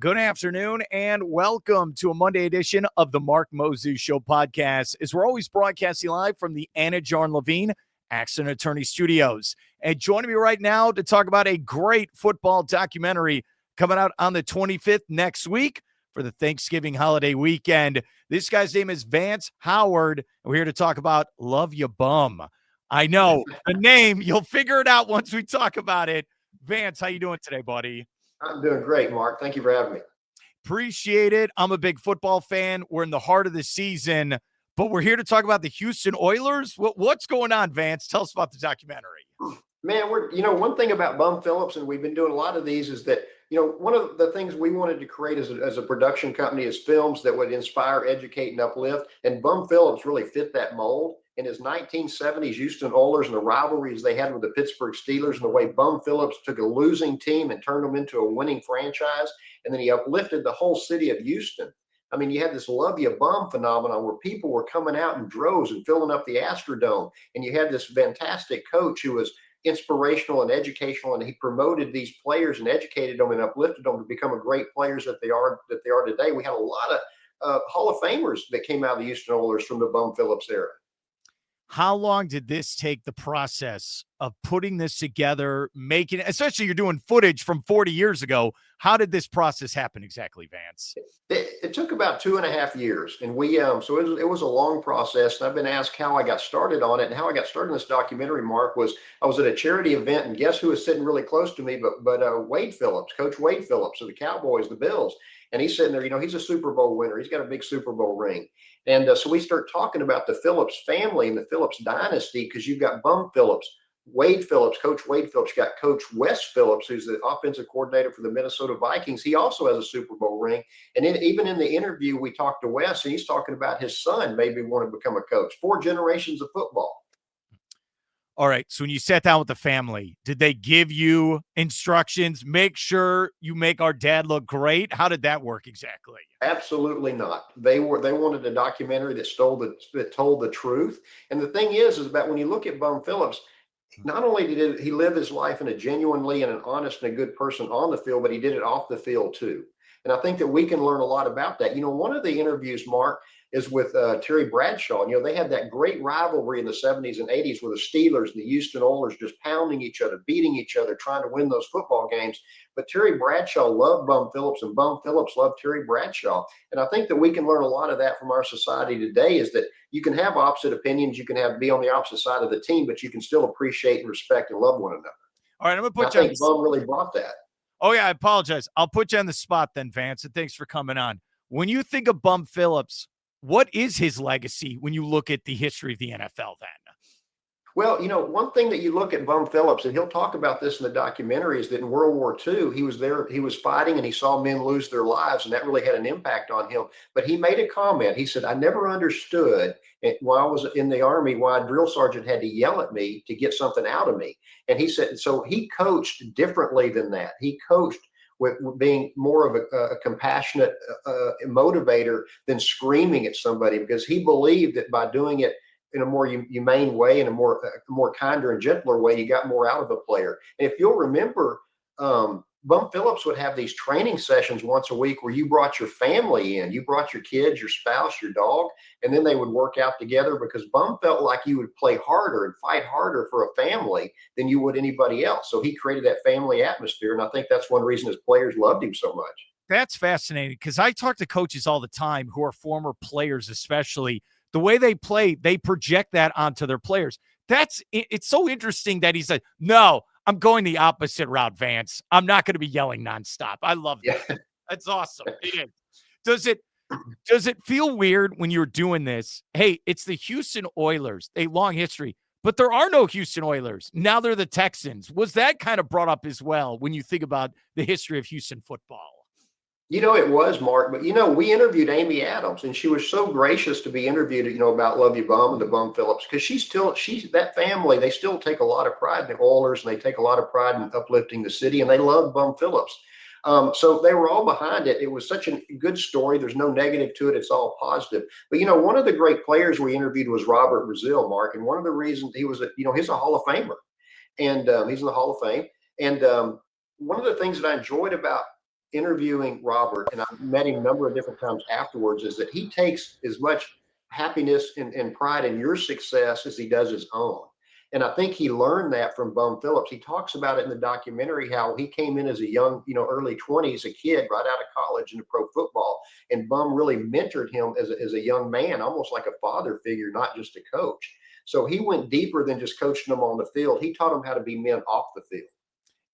Good afternoon and welcome to a Monday edition of the Mark Moses Show podcast. As we're always broadcasting live from the Anidjar and Lavine Accident Attorney Studios. And joining me right now to talk about a great football documentary coming out on the 25th next week for the Thanksgiving holiday weekend. This guy's name is Vance Howard, and we're here to talk about Love Ya Bum. I know the name, you'll figure it out once we talk about it. Vance, how you doing today, buddy? I'm doing great, Mark. Thank you for having me. Appreciate it. I'm a big football fan. We're in the heart of the season, but we're here to talk about the Houston Oilers. What's going on, Vance? Tell us about the documentary. Man, one thing about Bum Phillips, and we've been doing a lot of these, is that, one of the things we wanted to create as a production company is films that would inspire, educate, and uplift. And Bum Phillips really fit that mold. In his 1970s Houston Oilers and the rivalries they had with the Pittsburgh Steelers and the way Bum Phillips took a losing team and turned them into a winning franchise. And then he uplifted the whole city of Houston. I mean, you had this Love Ya Bum phenomenon where people were coming out in droves and filling up the Astrodome. And you had this fantastic coach who was inspirational and educational, and he promoted these players and educated them and uplifted them to become a great players that they are today. We had a lot of Hall of Famers that came out of the Houston Oilers from the Bum Phillips era. How long did this take, the process of putting this together, making, especially you're doing footage from 40 years ago? How did this process happen exactly, Vance? It took about 2.5 years, and so it was a long process. And I've been asked how I got started on it, and how I got started in this documentary, Mark, was I was at a charity event, and guess who was sitting really close to me? But Wade Phillips, Coach Wade Phillips of the Cowboys, the Bills, and he's sitting there. He's a Super Bowl winner. He's got a big Super Bowl ring. And so we start talking about the Phillips family and the Phillips dynasty, because you've got Bum Phillips, Wade Phillips, Coach Wade Phillips, got Coach Wes Phillips, who's the offensive coordinator for the Minnesota Vikings. He also has a Super Bowl ring. And then even in the interview, we talked to Wes, and he's talking about his son maybe want to become a coach. 4 generations of football. All right. So when you sat down with the family, did they give you instructions? Make sure you make our dad look great. How did that work exactly? Absolutely not. They wanted a documentary that told the truth. And the thing is that when you look at Bum Phillips, not only did he live his life in a genuinely and an honest and a good person on the field, but he did it off the field too. And I think that we can learn a lot about that. One of the interviews, Mark, is with Terry Bradshaw. They had that great rivalry in the 70s and 80s with the Steelers and the Houston Oilers just pounding each other, beating each other, trying to win those football games. But Terry Bradshaw loved Bum Phillips, and Bum Phillips loved Terry Bradshaw. And I think that we can learn a lot of that from our society today, is that you can have opposite opinions, you can be on the opposite side of the team, but you can still appreciate and respect and love one another. All right, I'm going to put you I think Bum really brought that. Oh, yeah, I apologize. I'll put you on the spot then, Vance, and thanks for coming on. When you think of Bum Phillips, what is his legacy when you look at the history of the NFL then? Well, one thing that you look at Bum Phillips, and he'll talk about this in the documentary, is that in World War II, he was there, he was fighting, and he saw men lose their lives, and that really had an impact on him. But he made a comment. He said, I never understood while I was in the Army why a drill sergeant had to yell at me to get something out of me. And he said, so he coached differently than that. He coached with being more of a compassionate motivator than screaming at somebody, because he believed that by doing it in a more humane way, in a more kinder and gentler way, you got more out of a player. And if you'll remember, Bum Phillips would have these training sessions once a week where you brought your family in, you brought your kids, your spouse, your dog, and then they would work out together, because Bum felt like you would play harder and fight harder for a family than you would anybody else. So he created that family atmosphere. And I think that's one reason his players loved him so much. That's fascinating, because I talk to coaches all the time who are former players, especially. The way they play, they project that onto their players. It's so interesting that he said, no, I'm going the opposite route, Vance. I'm not going to be yelling nonstop. I love that. Yeah. That's awesome. Does it feel weird when you're doing this? Hey, it's the Houston Oilers, a long history, but there are no Houston Oilers. Now they're the Texans. Was that kind of brought up as well when you think about the history of Houston football? It was, Mark, but we interviewed Amy Adams, and she was so gracious to be interviewed, about Love Ya Bum and the Bum Phillips, because she's that family, they still take a lot of pride in the Oilers, and they take a lot of pride in uplifting the city, and they love Bum Phillips. So they were all behind it. It was such a good story. There's no negative to it. It's all positive. But, one of the great players we interviewed was Robert Brazile, Mark. And one of the reasons he was, he's a Hall of Famer, and he's in the Hall of Fame. And one of the things that I enjoyed about interviewing Robert, and I've met him a number of different times afterwards, is that he takes as much happiness and pride in your success as he does his own. And I think he learned that from Bum Phillips. He talks about it in the documentary how he came in as a young, early 20s, a kid right out of college into pro football. And Bum really mentored him as a young man, almost like a father figure, not just a coach. So he went deeper than just coaching them on the field. He taught them how to be men off the field.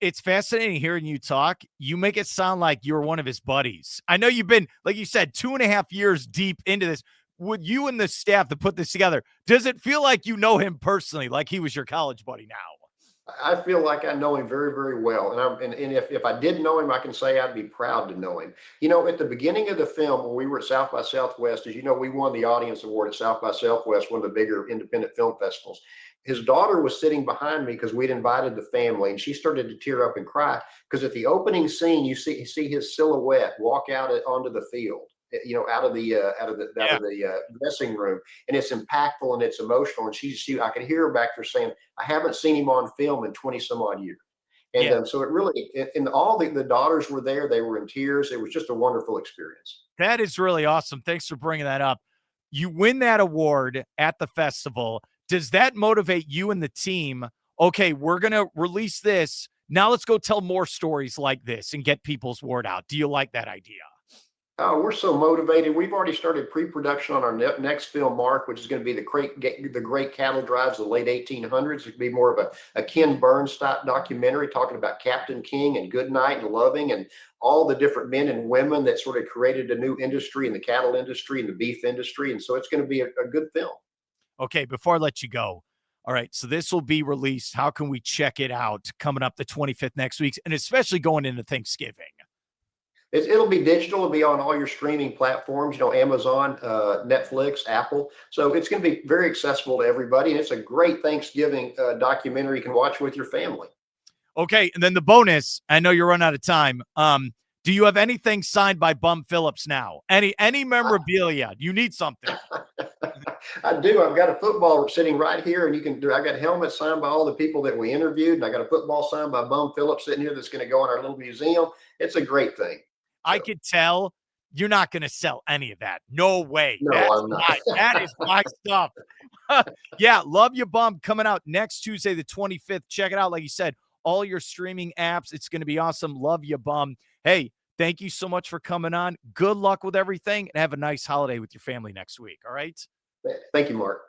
It's fascinating hearing you talk. You make it sound like you're one of his buddies. I know you've been, like you said, 2.5 years deep into this. Would you and the staff to put this together, does it feel like you know him personally, like he was your college buddy now? I feel like I know him very, very well. And if I did know him, I can say I'd be proud to know him. At the beginning of the film, when we were at South by Southwest, as you know, we won the audience award at South by Southwest, one of the bigger independent film festivals. His daughter was sitting behind me because we'd invited the family, and she started to tear up and cry because at the opening scene, you see his silhouette walk onto the field, Yeah. out of the dressing room, and it's impactful and it's emotional. And I could hear her back there saying, "I haven't seen him on film in 20 some odd years." And Yeah. so it really, and all the daughters were there. They were in tears. It was just a wonderful experience. That is really awesome. Thanks for bringing that up. You win that award at the festival. Does that motivate you and the team? Okay, we're going to release this. Now let's go tell more stories like this and get people's word out. Do you like that idea? Oh, we're so motivated. We've already started pre-production on our next film, Mark, which is going to be the Great Cattle Drives of the late 1800s. It could be more of a Ken Burns style documentary talking about Captain King and Goodnight and Loving and all the different men and women that sort of created a new industry in the cattle industry and the beef industry. And so it's going to be a good film. Okay, before I let you go. All right, so this will be released. How can we check it out coming up the 25th next week, and especially going into Thanksgiving? It'll be digital. It'll be on all your streaming platforms, Amazon, Netflix, Apple. So it's going to be very accessible to everybody. And it's a great Thanksgiving documentary you can watch with your family. Okay, and then the bonus, I know you're running out of time. Do you have anything signed by Bum Phillips now? Any memorabilia? You need something. I do. I've got a football sitting right here, and I got helmets signed by all the people that we interviewed, and I got a football signed by Bum Phillips sitting here that's going to go in our little museum. It's a great thing. I So, could tell you're not going to sell any of that. No way. no, I'm not. That is my stuff. Yeah, Love You Bum coming out next Tuesday, the 25th. Check it out. Like you said, all your streaming apps. It's going to be awesome. Love You Bum. Hey, thank you so much for coming on. Good luck with everything, and have a nice holiday with your family next week. All right. Thank you, Mark.